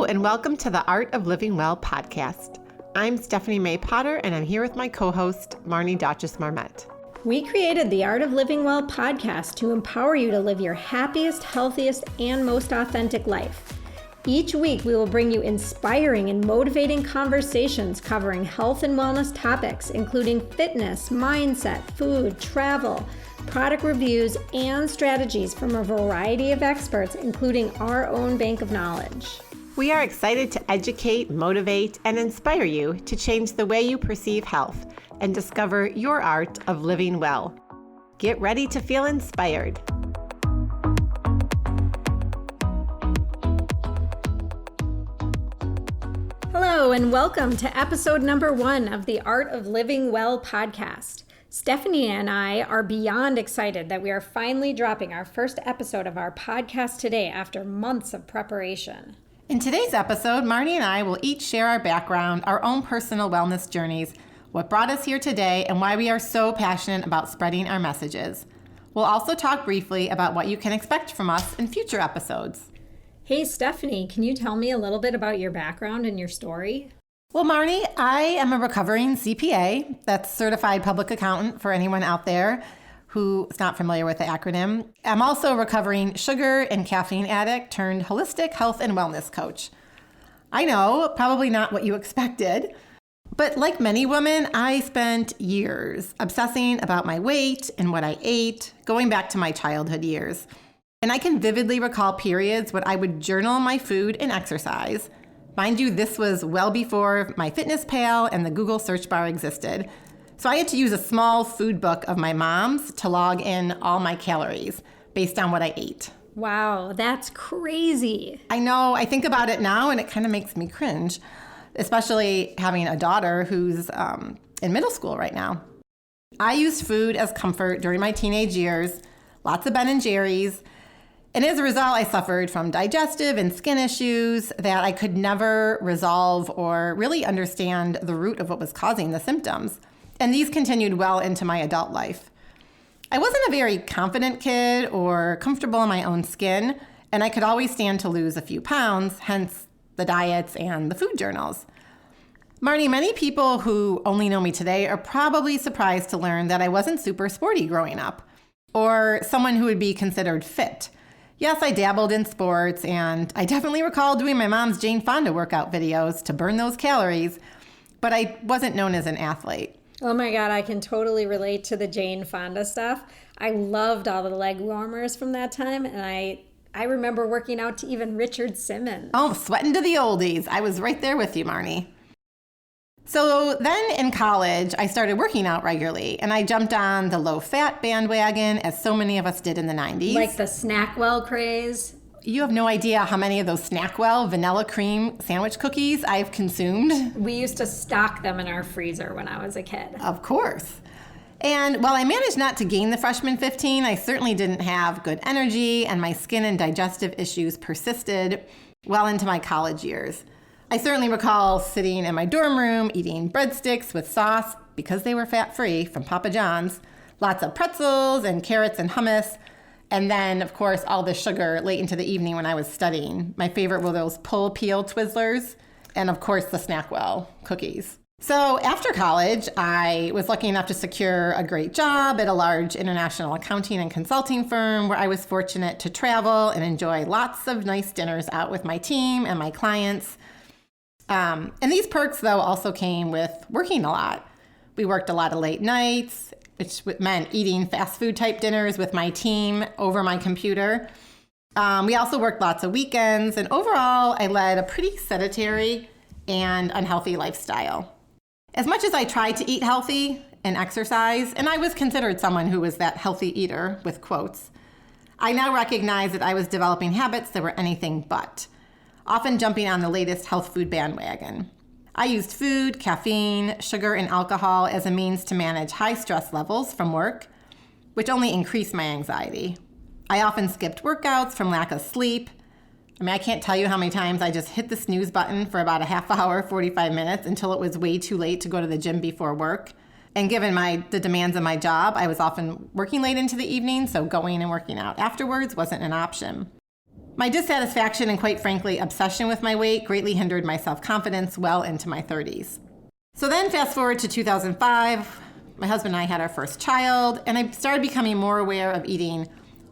and welcome to the Art of Living Well podcast. I'm Stephanie Mae Potter, and I'm here with my co-host, Marnie Dotches-Marmette. We created the Art of Living Well podcast to empower you to live your happiest, healthiest, and most authentic life. Each week, we will bring you inspiring and motivating conversations covering health and wellness topics, including fitness, mindset, food, travel, product reviews, and strategies from a variety of experts, including our own bank of knowledge. We are excited to educate, motivate, and inspire you to change the way you perceive health and discover your art of living well. Get ready to feel inspired. Hello, and welcome to episode number 1 of the Art of Living Well podcast. Stephanie and I are beyond excited that we are finally dropping our first episode of our podcast today after months of preparation. In today's episode, Marnie and I will each share our background, our own personal wellness journeys, what brought us here today, and why we are so passionate about spreading our messages. We'll also talk briefly about what you can expect from us in future episodes. Hey, Stephanie, can you tell me a little bit about your background and your story? Well, Marnie, I am a recovering CPA, that's certified public accountant for anyone out there who is not familiar with the acronym. I'm also a recovering sugar and caffeine addict turned holistic health and wellness coach. I know, probably not what you expected, but like many women, I spent years obsessing about my weight and what I ate, going back to my childhood years. And I can vividly recall periods when I would journal my food and exercise. Mind you, this was well before MyFitnessPal and the Google search bar existed. So I had to use a small food book of my mom's to log in all my calories based on what I ate. Wow, that's crazy. I know, I think about it now and it kind of makes me cringe, especially having a daughter who's in middle school right now. I used food as comfort during my teenage years, lots of Ben and Jerry's. And as a result, I suffered from digestive and skin issues that I could never resolve or really understand the root of what was causing the symptoms. And these continued well into my adult life. I wasn't a very confident kid or comfortable in my own skin, and I could always stand to lose a few pounds, hence the diets and the food journals. Marnie, many people who only know me today are probably surprised to learn that I wasn't super sporty growing up, or someone who would be considered fit. Yes, I dabbled in sports, and I definitely recall doing my mom's Jane Fonda workout videos to burn those calories, but I wasn't known as an athlete. Oh my God, I can totally relate to the Jane Fonda stuff. I loved all the leg warmers from that time, and I remember working out to even Richard Simmons. Oh, sweating to the oldies. I was right there with you, Marnie. So then in college, I started working out regularly, and I jumped on the low-fat bandwagon, as so many of us did in the 90s. Like the Snackwell craze. You have no idea how many of those Snackwell vanilla cream sandwich cookies I've consumed. We used to stock them in our freezer when I was a kid. Of course. And while I managed not to gain the freshman 15, I certainly didn't have good energy, and my skin and digestive issues persisted well into my college years. I certainly recall sitting in my dorm room eating breadsticks with sauce because they were fat-free from Papa John's, lots of pretzels and carrots and hummus, and then, of course, all the sugar late into the evening when I was studying. My favorite were those pull peel Twizzlers and, of course, the Snackwell cookies. So after college, I was lucky enough to secure a great job at a large international accounting and consulting firm where I was fortunate to travel and enjoy lots of nice dinners out with my team and my clients. And these perks, though, also came with working a lot. We worked a lot of late nights, which meant eating fast food type dinners with my team over my computer. We also worked lots of weekends, and overall, I led a pretty sedentary and unhealthy lifestyle. As much as I tried to eat healthy and exercise, and I was considered someone who was that healthy eater, with quotes, I now recognize that I was developing habits that were anything but, often jumping on the latest health food bandwagon. I used food, caffeine, sugar, and alcohol as a means to manage high stress levels from work, which only increased my anxiety. I often skipped workouts from lack of sleep. I can't tell you how many times I just hit the snooze button for about a half hour, 45 minutes, until it was way too late to go to the gym before work. And given the demands of my job, I was often working late into the evening, so going and working out afterwards wasn't an option. My dissatisfaction and, quite frankly, obsession with my weight greatly hindered my self-confidence well into my 30s. So then fast forward to 2005, my husband and I had our first child, and I started becoming more aware of eating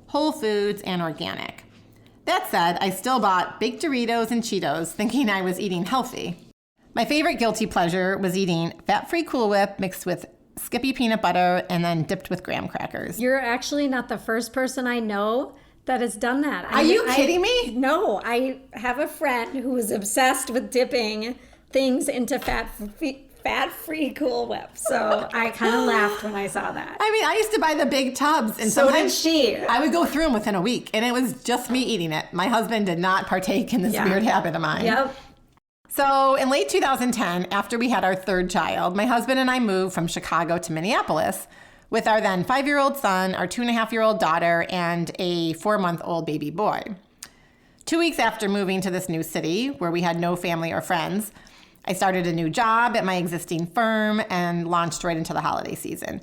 whole foods and organic. That said, I still bought baked Doritos and Cheetos thinking I was eating healthy. My favorite guilty pleasure was eating fat-free Cool Whip mixed with Skippy peanut butter and then dipped with graham crackers. You're actually not the first person I know that has done that. Are you kidding me? No, I have a friend who is obsessed with dipping things into fat-free Cool Whip. So I kind of laughed when I saw that. I mean, I used to buy the big tubs, and So did sometimes she. I would go through them within a week, and it was just me eating it. My husband did not partake in this weird habit of mine. Yep. So in late 2010, after we had our third child, my husband and I moved from Chicago to Minneapolis with our then 5-year-old son, our 2.5-year-old daughter, and a 4-month-old baby boy. 2 weeks after moving to this new city, where we had no family or friends, I started a new job at my existing firm and launched right into the holiday season.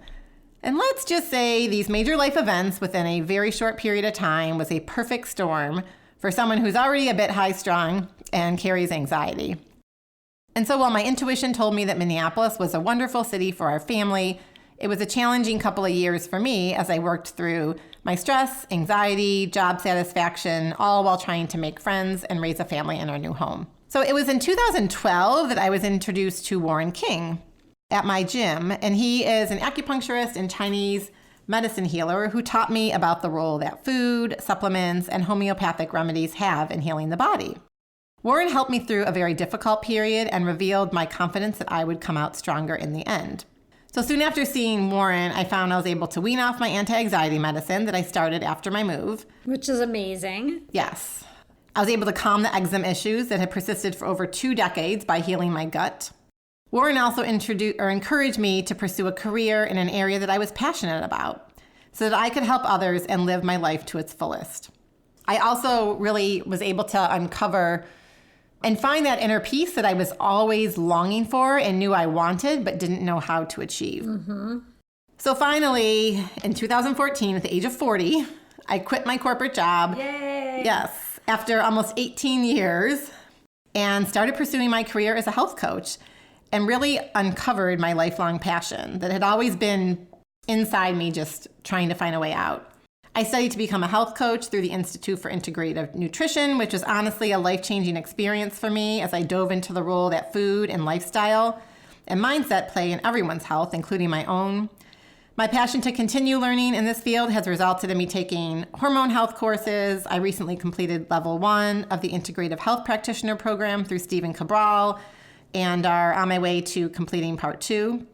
And let's just say these major life events within a very short period of time was a perfect storm for someone who's already a bit high-strung and carries anxiety. And so while my intuition told me that Minneapolis was a wonderful city for our family, it was a challenging couple of years for me as I worked through my stress, anxiety, job satisfaction, all while trying to make friends and raise a family in our new home. So it was in 2012 that I was introduced to Warren King at my gym, and he is an acupuncturist and Chinese medicine healer who taught me about the role that food, supplements, and homeopathic remedies have in healing the body. Warren helped me through a very difficult period and revealed my confidence that I would come out stronger in the end. So soon after seeing Warren, I found I was able to wean off my anti-anxiety medicine that I started after my move. Which is amazing. Yes. I was able to calm the eczema issues that had persisted for over 2 decades by healing my gut. Warren also encouraged me to pursue a career in an area that I was passionate about so that I could help others and live my life to its fullest. I also really was able to uncover and find that inner peace that I was always longing for and knew I wanted but didn't know how to achieve. Mm-hmm. So finally, in 2014, at the age of 40, I quit my corporate job. Yay! Yes, after almost 18 years, and started pursuing my career as a health coach and really uncovered my lifelong passion that had always been inside me, just trying to find a way out. I studied to become a health coach through the Institute for Integrative Nutrition, which was honestly a life-changing experience for me as I dove into the role that food and lifestyle and mindset play in everyone's health, including my own. My passion to continue learning in this field has resulted in me taking hormone health courses. I recently completed level 1 of the Integrative Health Practitioner program through Stephen Cabral and are on my way to completing part 2.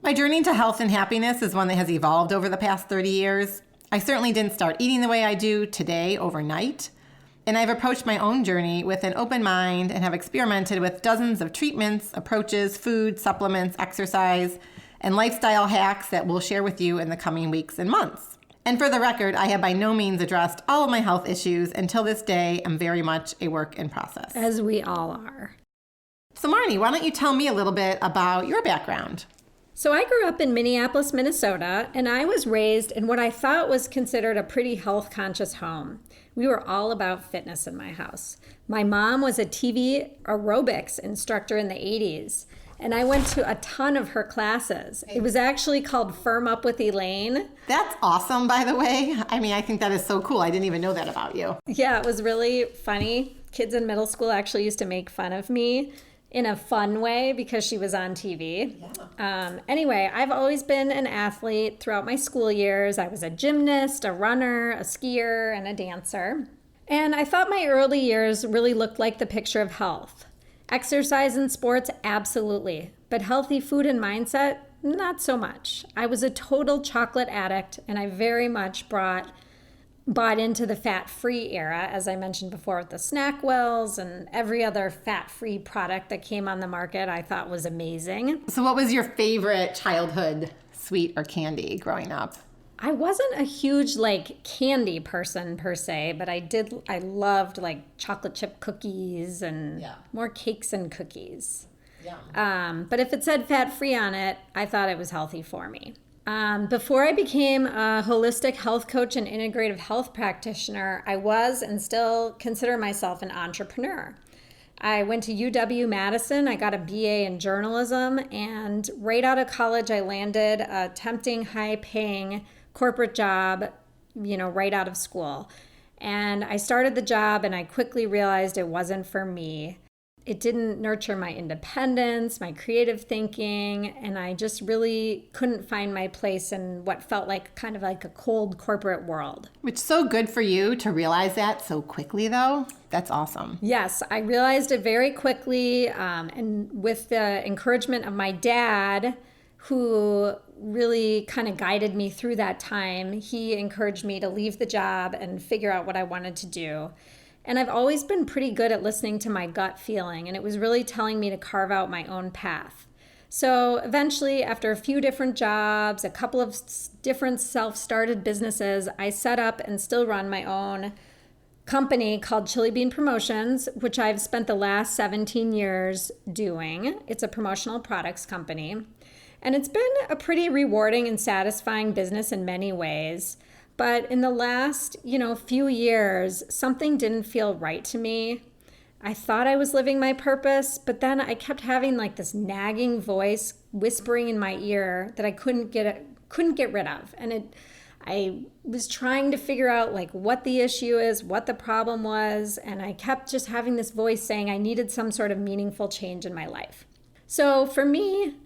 My journey to health and happiness is one that has evolved over the past 30 years. I certainly didn't start eating the way I do today overnight, and I've approached my own journey with an open mind and have experimented with dozens of treatments, approaches, food, supplements, exercise, and lifestyle hacks that we'll share with you in the coming weeks and months. And for the record, I have by no means addressed all of my health issues. Until this day, I'm very much a work in process. As we all are. So Marnie, why don't you tell me a little bit about your background? So I grew up in Minneapolis, Minnesota, and I was raised in what I thought was considered a pretty health-conscious home. We were all about fitness in my house. My mom was a TV aerobics instructor in the 80s, and I went to a ton of her classes. It was actually called Firm Up with Elaine. That's awesome, by the way. I mean, I think that is so cool. I didn't even know that about you. Yeah, it was really funny. Kids in middle school actually used to make fun of me in a fun way because she was on TV. Yeah. Anyway, I've always been an athlete throughout my school years. I was a gymnast, a runner, a skier, and a dancer. And I thought my early years really looked like the picture of health. Exercise and sports, absolutely. But healthy food and mindset, not so much. I was a total chocolate addict, and I very much bought into the fat-free era, as I mentioned before, with the SnackWells and every other fat-free product that came on the market I thought was amazing. So what was your favorite childhood sweet or candy growing up? I wasn't a huge candy person per se, but I loved chocolate chip cookies and more cakes and cookies. Yeah. But if it said fat-free on it, I thought it was healthy for me. Before I became a holistic health coach and integrative health practitioner, I was and still consider myself an entrepreneur. I went to UW-Madison. I got a BA in journalism, and right out of college, I landed a tempting, high-paying corporate job, right out of school. And I started the job, and I quickly realized it wasn't for me. It didn't nurture my independence, my creative thinking, and I just really couldn't find my place in what felt like kind of like a cold corporate world. Which is so good for you to realize that so quickly, though. That's awesome. Yes, I realized it very quickly, and with the encouragement of my dad, who really kind of guided me through that time. He encouraged me to leave the job and figure out what I wanted to do. And I've always been pretty good at listening to my gut feeling, and it was really telling me to carve out my own path. So eventually, after a few different jobs, a couple of different self-started businesses, I set up and still run my own company called Chili Bean Promotions, which I've spent the last 17 years doing. It's a promotional products company. And it's been a pretty rewarding and satisfying business in many ways. But in the last, few years, something didn't feel right to me. I thought I was living my purpose, but then I kept having like this nagging voice whispering in my ear that I couldn't get rid of. And I was trying to figure out like what the issue is, what the problem was, and I kept just having this voice saying I needed some sort of meaningful change in my life. So for me,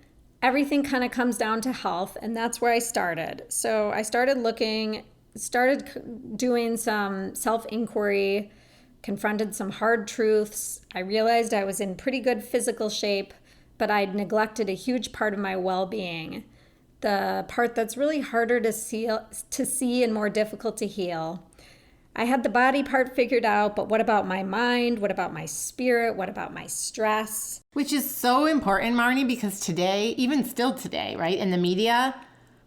everything kind of comes down to health, and that's where I started. So I started doing some self-inquiry, confronted some hard truths. I realized I was in pretty good physical shape, but I'd neglected a huge part of my well-being, the part that's really harder to see and more difficult to heal. I had the body part figured out, but what about my mind? What about my spirit? What about my stress? Which is so important, Marnie, because today, even still today, right, in the media,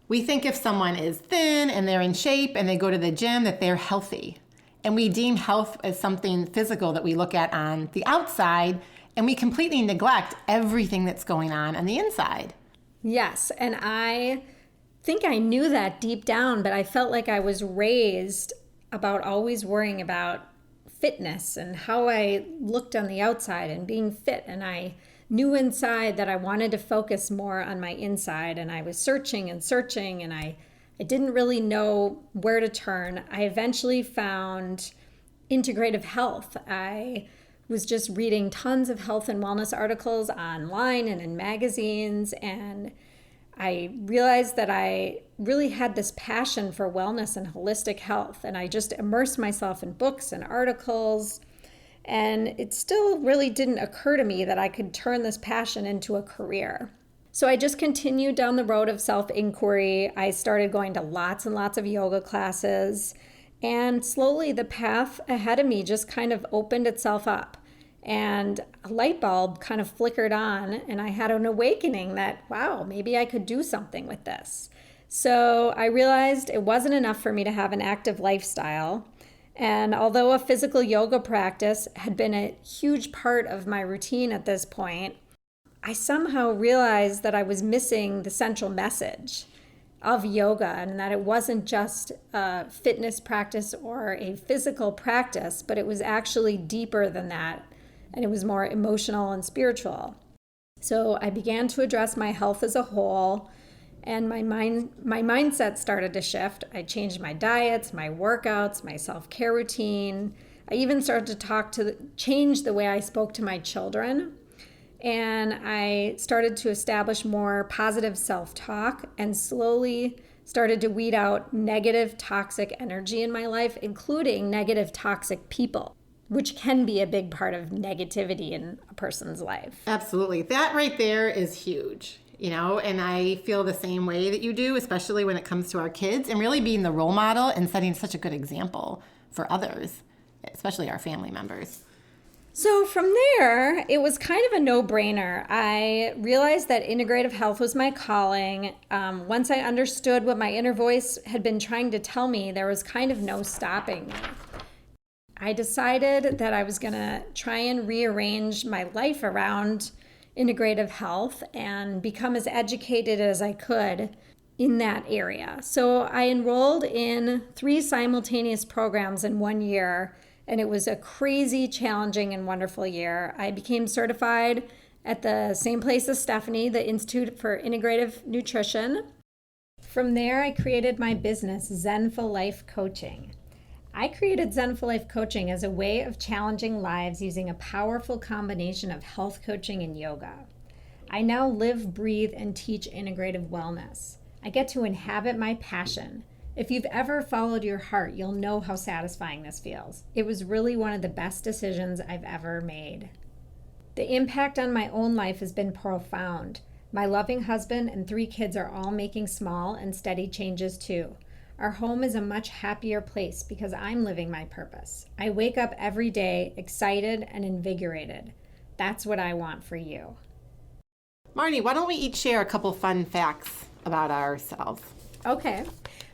we think if someone is thin and they're in shape and they go to the gym that they're healthy. And we deem health as something physical that we look at on the outside, and we completely neglect everything that's going on the inside. Yes, and I think I knew that deep down, but I felt like I was raised about always worrying about fitness and how I looked on the outside and being fit. And I knew inside that I wanted to focus more on my inside. And I was searching and I didn't really know where to turn. I eventually found integrative health. I was just reading tons of health and wellness articles online and in magazines, and I realized that I really had this passion for wellness and holistic health, and I just immersed myself in books and articles, and it still really didn't occur to me that I could turn this passion into a career. So I just continued down the road of self-inquiry. I started going to lots and lots of yoga classes, and slowly the path ahead of me just kind of opened itself up. And a light bulb kind of flickered on, and I had an awakening that, wow, maybe I could do something with this. So I realized it wasn't enough for me to have an active lifestyle. And although a physical yoga practice had been a huge part of my routine at this point, I somehow realized that I was missing the central message of yoga, and that it wasn't just a fitness practice or a physical practice, but it was actually deeper than that. And it was more emotional and spiritual. So I began to address my health as a whole, and my mindset started to shift. I changed my diets, my workouts, my self-care routine. I even started to change the way I spoke to my children. And I started to establish more positive self-talk and slowly started to weed out negative, toxic energy in my life, including negative, toxic people, which can be a big part of negativity in a person's life. Absolutely. That right there is huge, and I feel the same way that you do, especially when it comes to our kids, and really being the role model and setting such a good example for others, especially our family members. So from there, it was kind of a no-brainer. I realized that integrative health was my calling. Once I understood what my inner voice had been trying to tell me, there was kind of no stopping me. I decided that I was going to try and rearrange my life around integrative health and become as educated as I could in that area. So I enrolled in 3 simultaneous programs in 1 year, and it was a crazy, challenging, and wonderful year. I became certified at the same place as Stephanie, the Institute for Integrative Nutrition. From there, I created my business, Zenful Life Coaching. I created Zenful Life Coaching as a way of challenging lives using a powerful combination of health coaching and yoga. I now live, breathe, and teach integrative wellness. I get to inhabit my passion. If you've ever followed your heart, you'll know how satisfying this feels. It was really one of the best decisions I've ever made. The impact on my own life has been profound. My loving husband and 3 kids are all making small and steady changes too. Our home is a much happier place because I'm living my purpose. I wake up every day excited and invigorated. That's what I want for you. Marnie, why don't we each share a couple fun facts about ourselves? Okay.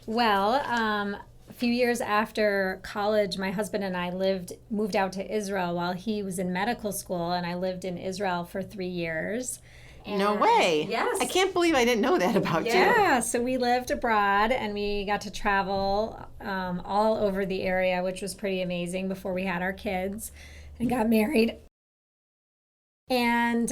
Well, a few years after college, my husband and I moved out to Israel while he was in medical school, and I lived in Israel for 3 years. No way. Yes. I can't believe I didn't know that about you. Yeah, so we lived abroad and we got to travel all over the area, which was pretty amazing before we had our kids and got married. And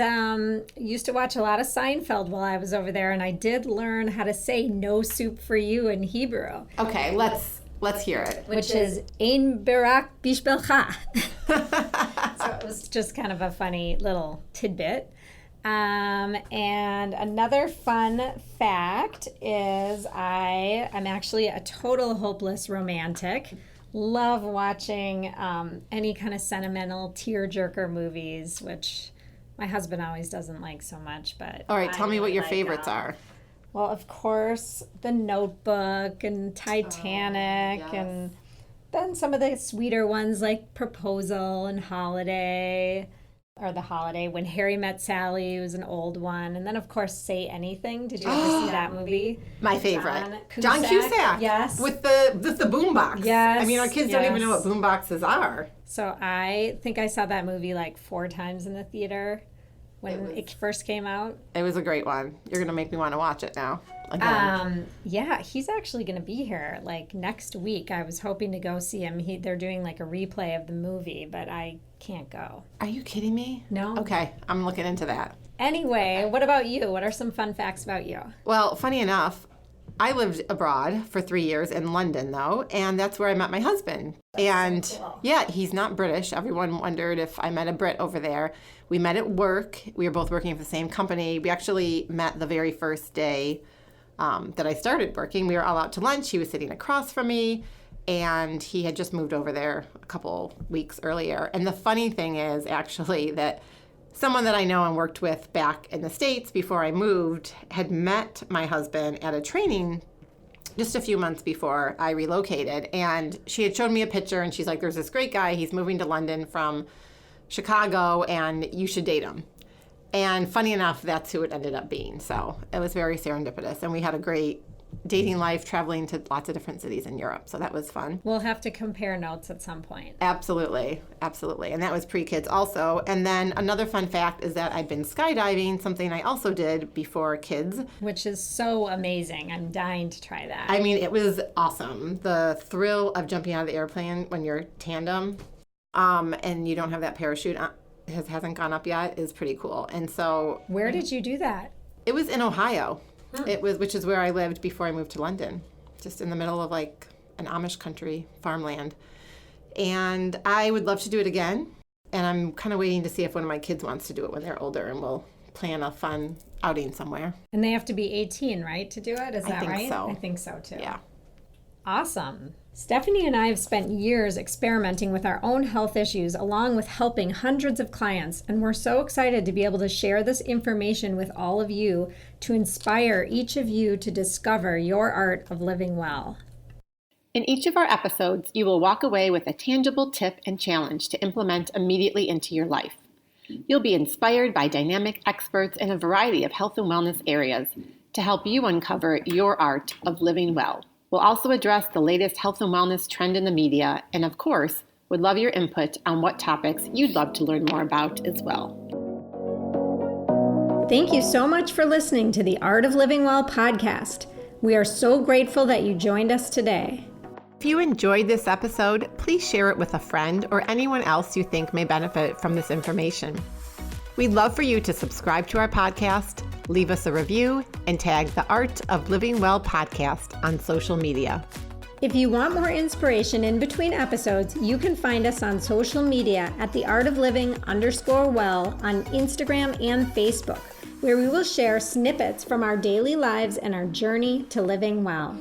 used to watch a lot of Seinfeld while I was over there, and I did learn how to say "no soup for you" in Hebrew. Okay, let's hear it. Which is Ein Barak Bishbelcha. So it was just kind of a funny little tidbit. And another fun fact is I am actually a total hopeless romantic. Love watching any kind of sentimental tearjerker movies, which my husband always doesn't like so much. But all right, tell me what your like favorites are. Well, of course, The Notebook and Titanic, yes. and then some of the sweeter ones like Proposal and Holiday. Or The Holiday, When Harry Met Sally was an old one. And then, of course, Say Anything. Did you ever see that movie? My favorite. John Cusack. Yes. With the boombox. Yes. I mean, our kids don't even know what boomboxes are. So I think I saw that movie like 4 times in the theater when it first came out. It was a great one. You're going to make me want to watch it now. Again. Yeah, he's actually going to be here like next week. I was hoping to go see him. They're doing like a replay of the movie, but I can't go. Are you kidding me? No. Okay, I'm looking into that. Anyway, what about you? What are some fun facts about you? Well, funny enough, I lived abroad for 3 years in London, though, and that's where I met my husband. And so cool. Yeah, he's not British. Everyone wondered if I met a Brit over there. We met at work. We were both working for the same company. We actually met the very first day that I started working. We were all out to lunch. He was sitting across from me, and he had just moved over there a couple weeks earlier. And the funny thing is actually that someone that I know and worked with back in the States before I moved had met my husband at a training just a few months before I relocated. And she had shown me a picture, and she's like, there's this great guy. He's moving to London from Chicago, and you should date him. And funny enough, that's who it ended up being. So it was very serendipitous. And we had a great dating life, traveling to lots of different cities in Europe. So that was fun. We'll have to compare notes at some point. Absolutely. Absolutely. And that was pre-kids also. And then another fun fact is that I'd been skydiving, something I also did before kids. Which is so amazing. I'm dying to try that. I mean, it was awesome. The thrill of jumping out of the airplane when you're tandem and you don't have that parachute hasn't gone up yet is pretty cool. And so where did you do that? It was in Ohio. Which is where I lived before I moved to London, just in the middle of like an Amish country farmland. And I would love to do it again. And I'm kind of waiting to see if one of my kids wants to do it when they're older, and we'll plan a fun outing somewhere. And they have to be 18, right, to do it? Is that right? So. I think so too. Yeah. Awesome. Stephanie and I have spent years experimenting with our own health issues along with helping hundreds of clients, and we're so excited to be able to share this information with all of you to inspire each of you to discover your art of living well. In each of our episodes, you will walk away with a tangible tip and challenge to implement immediately into your life. You'll be inspired by dynamic experts in a variety of health and wellness areas to help you uncover your art of living well. We'll also address the latest health and wellness trend in the media, and of course, would love your input on what topics you'd love to learn more about as well. Thank you so much for listening to the Art of Living Well podcast. We are so grateful that you joined us today. If you enjoyed this episode, please share it with a friend or anyone else you think may benefit from this information. We'd love for you to subscribe to our podcast, leave us a review, and tag the Art of Living Well podcast on social media. If you want more inspiration in between episodes, you can find us on social media at theartofliving_well on Instagram and Facebook, where we will share snippets from our daily lives and our journey to living well.